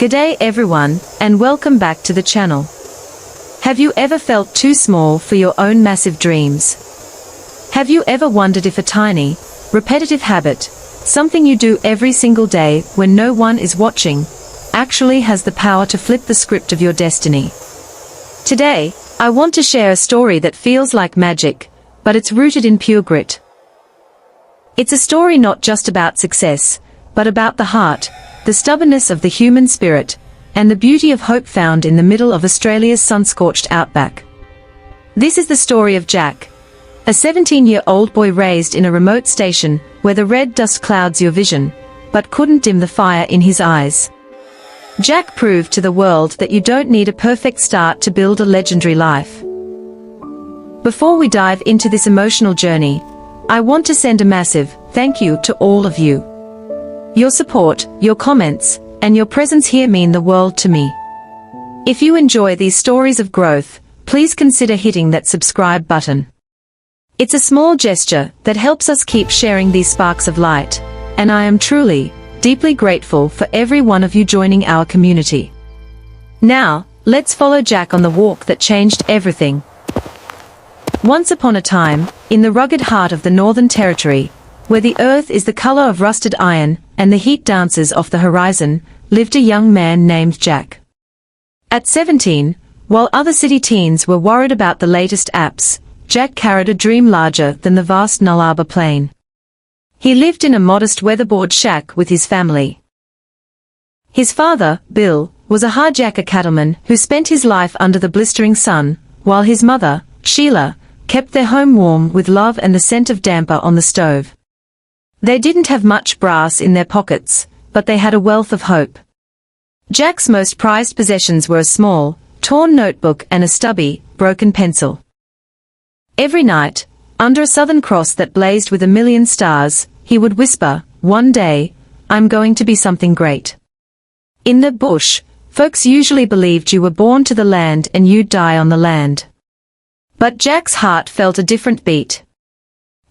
G'day everyone, and welcome back to the channel. Have you ever felt too small for your own massive dreams? Have you ever wondered if a tiny, repetitive habit, something you do every single day when no one is watching, actually has the power to flip the script of your destiny? Today, I want to share a story that feels like magic, but it's rooted in pure grit. It's a story not just about success, but about the heart, the stubbornness of the human spirit, and the beauty of hope found in the middle of Australia's sun-scorched outback. This is the story of Jack, a 17-year-old boy raised in a remote station where the red dust clouds your vision, but couldn't dim the fire in his eyes. Jack proved to the world that you don't need a perfect start to build a legendary life. Before we dive into this emotional journey, I want to send a massive thank you to all of you. Your support, your comments, and your presence here mean the world to me. If you enjoy these stories of growth, please consider hitting that subscribe button. It's a small gesture that helps us keep sharing these sparks of light, and I am truly, deeply grateful for every one of you joining our community. Now, let's follow Jack on the walk that changed everything. Once upon a time, in the rugged heart of the Northern Territory, where the earth is the color of rusted iron and the heat dances off the horizon, lived a young man named Jack. At 17, while other city teens were worried about the latest apps, Jack carried a dream larger than the vast Nullarbor Plain. He lived in a modest weatherboard shack with his family. His father, Bill, was a hardjacker cattleman who spent his life under the blistering sun, while his mother, Sheila, kept their home warm with love and the scent of damper on the stove. They didn't have much brass in their pockets, but they had a wealth of hope. Jack's most prized possessions were a small, torn notebook and a stubby, broken pencil. Every night, under a southern cross that blazed with a million stars, he would whisper, "One day, I'm going to be something great." In the bush, folks usually believed you were born to the land and you'd die on the land. But Jack's heart felt a different beat.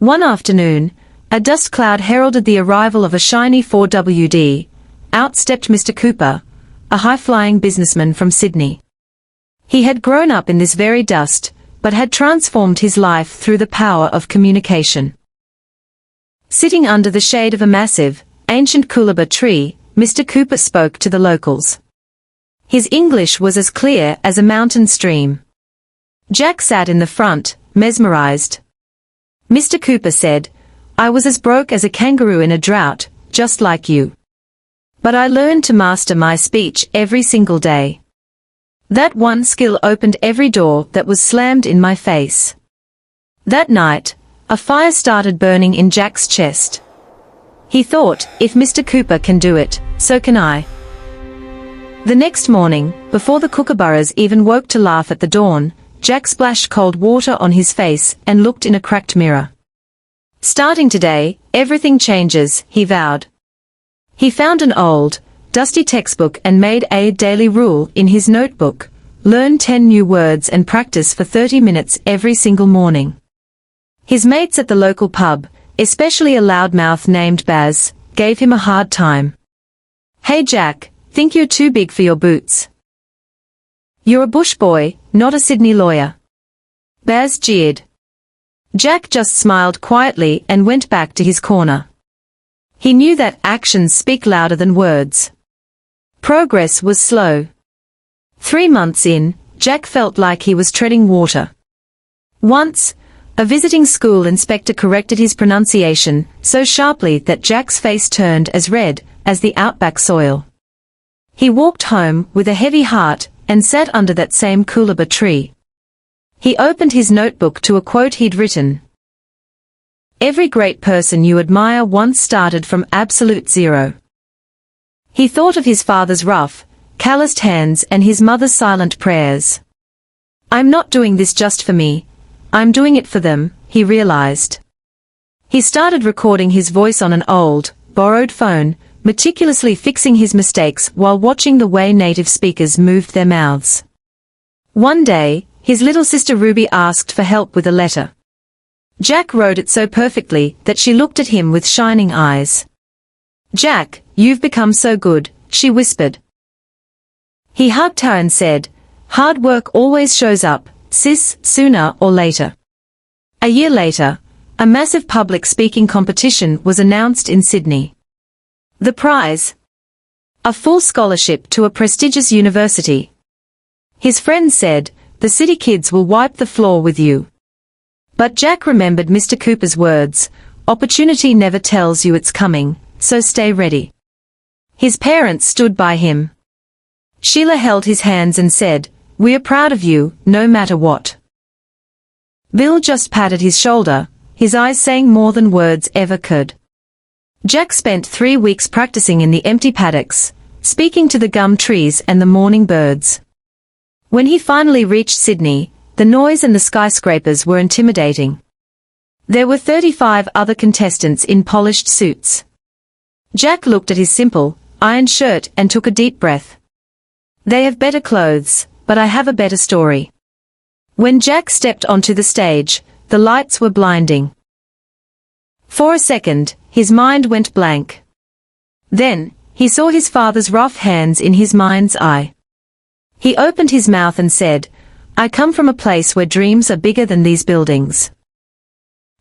One afternoon, a dust cloud heralded the arrival of a shiny 4WD. Out stepped Mr. Cooper, a high-flying businessman from Sydney. He had grown up in this very dust, but had transformed his life through the power of communication. Sitting under the shade of a massive, ancient coolabah tree, Mr. Cooper spoke to the locals. His English was as clear as a mountain stream. Jack sat in the front, mesmerized. Mr. Cooper said, "I was as broke as a kangaroo in a drought, just like you. But I learned to master my speech every single day. That one skill opened every door that was slammed in my face." That night, a fire started burning in Jack's chest. He thought, if Mr. Cooper can do it, so can I. The next morning, before the kookaburras even woke to laugh at the dawn, Jack splashed cold water on his face and looked in a cracked mirror. "Starting today, everything changes," he vowed. He found an old, dusty textbook and made a daily rule in his notebook: learn 10 new words and practice for 30 minutes every single morning. His mates at the local pub, especially a loudmouth named Baz, gave him a hard time. "Hey Jack, think you're too big for your boots? You're a bush boy, not a Sydney lawyer." Baz jeered. Jack just smiled quietly and went back to his corner. He knew that actions speak louder than words. Progress was slow. 3 months in, Jack felt like he was treading water. Once, a visiting school inspector corrected his pronunciation so sharply that Jack's face turned as red as the outback soil. He walked home with a heavy heart and sat under that same coolabah tree. He opened his notebook to a quote he'd written. "Every great person you admire once started from absolute zero." He thought of his father's rough, calloused hands and his mother's silent prayers. "I'm not doing this just for me, I'm doing it for them," he realized. He started recording his voice on an old, borrowed phone, meticulously fixing his mistakes while watching the way native speakers moved their mouths. One day, his little sister Ruby asked for help with a letter. Jack wrote it so perfectly that she looked at him with shining eyes. "Jack, you've become so good," she whispered. He hugged her and said, "Hard work always shows up, sis, sooner or later." A year later, a massive public speaking competition was announced in Sydney. The prize? A full scholarship to a prestigious university. His friends said, "The city kids will wipe the floor with you." But Jack remembered Mr. Cooper's words, "Opportunity never tells you it's coming, so stay ready." His parents stood by him. Sheila held his hands and said, "We are proud of you, no matter what." Bill just patted his shoulder, his eyes saying more than words ever could. Jack spent 3 weeks practicing in the empty paddocks, speaking to the gum trees and the morning birds. When he finally reached Sydney, the noise and the skyscrapers were intimidating. There were 35 other contestants in polished suits. Jack looked at his simple, ironed shirt and took a deep breath. "They have better clothes, but I have a better story." When Jack stepped onto the stage, the lights were blinding. For a second, his mind went blank. Then, he saw his father's rough hands in his mind's eye. He opened his mouth and said, "I come from a place where dreams are bigger than these buildings."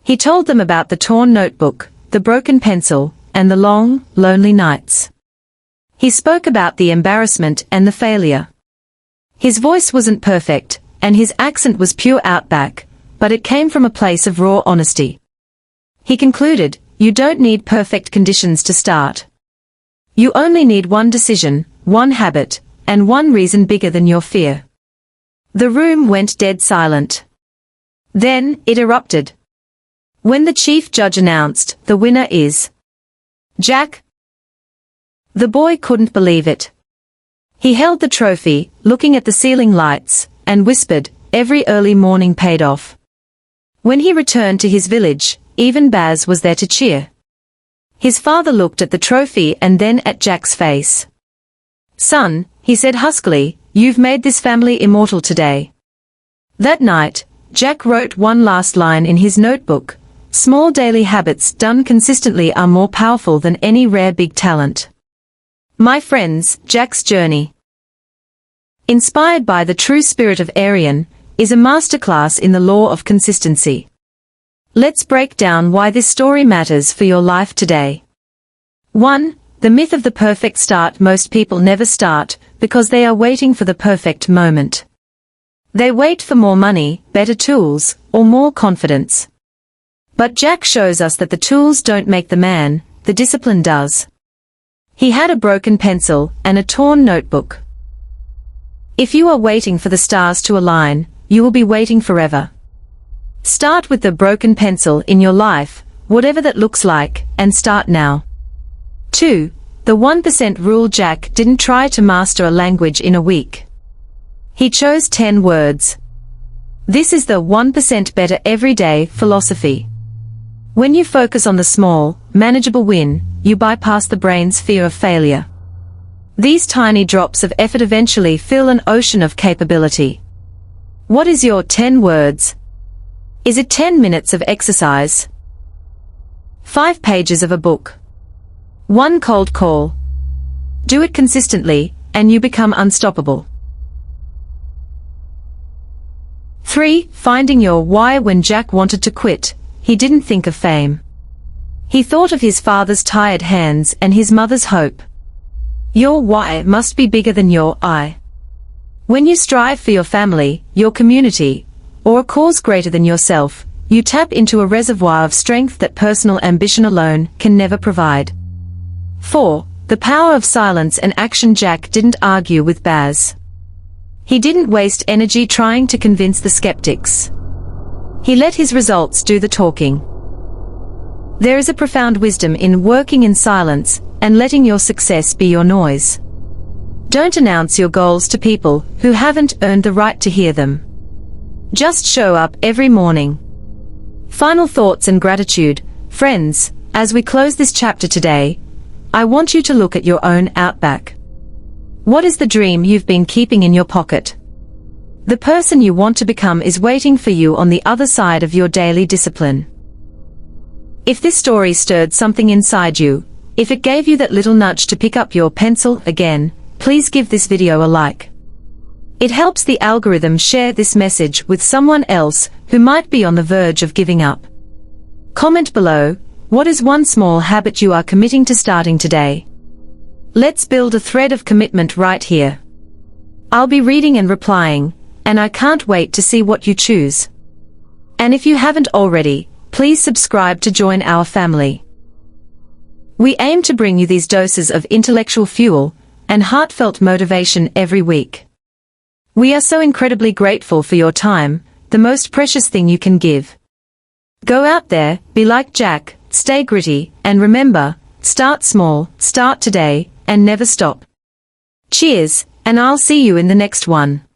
He told them about the torn notebook, the broken pencil, and the long, lonely nights. He spoke about the embarrassment and the failure. His voice wasn't perfect, and his accent was pure outback, but it came from a place of raw honesty. He concluded, "You don't need perfect conditions to start. You only need one decision, one habit, and one reason bigger than your fear." The room went dead silent. Then, it erupted. When the chief judge announced, "The winner is Jack," the boy couldn't believe it. He held the trophy, looking at the ceiling lights, and whispered, "Every early morning paid off." When he returned to his village, even Baz was there to cheer. His father looked at the trophy and then at Jack's face. "Son," he said huskily, "you've made this family immortal today." That night, Jack wrote one last line in his notebook, "Small daily habits done consistently are more powerful than any rare big talent." My friends, Jack's journey, inspired by the true spirit of Arian, is a masterclass in the law of consistency. Let's break down why this story matters for your life today. 1. The myth of the perfect start. Most people never start, because they are waiting for the perfect moment. They wait for more money, better tools, or more confidence. But Jack shows us that the tools don't make the man, the discipline does. He had a broken pencil and a torn notebook. If you are waiting for the stars to align, you will be waiting forever. Start with the broken pencil in your life, whatever that looks like, and start now. 2. The 1% rule. Jack didn't try to master a language in a week. He chose 10 words. This is the 1% better every day philosophy. When you focus on the small, manageable win, you bypass the brain's fear of failure. These tiny drops of effort eventually fill an ocean of capability. What is your 10 words? Is it 10 minutes of exercise? 5 pages of a book? 1 cold call? Do it consistently, and you become unstoppable. 3. Finding your why. When Jack wanted to quit, he didn't think of fame. He thought of his father's tired hands and his mother's hope. Your why must be bigger than your I. When you strive for your family, your community, or a cause greater than yourself, you tap into a reservoir of strength that personal ambition alone can never provide. 4. The power of silence and action. Jack didn't argue with Baz. He didn't waste energy trying to convince the skeptics. He let his results do the talking. There is a profound wisdom in working in silence and letting your success be your noise. Don't announce your goals to people who haven't earned the right to hear them. Just show up every morning. Final thoughts and gratitude. Friends, as we close this chapter today, I want you to look at your own outback. What is the dream you've been keeping in your pocket? The person you want to become is waiting for you on the other side of your daily discipline. If this story stirred something inside you, if it gave you that little nudge to pick up your pencil again, please give this video a like. It helps the algorithm share this message with someone else who might be on the verge of giving up. Comment below, what is one small habit you are committing to starting today? Let's build a thread of commitment right here. I'll be reading and replying, and I can't wait to see what you choose. And if you haven't already, please subscribe to join our family. We aim to bring you these doses of intellectual fuel and heartfelt motivation every week. We are so incredibly grateful for your time, the most precious thing you can give. Go out there, be like Jack, stay gritty, and remember, start small, start today, and never stop. Cheers, and I'll see you in the next one.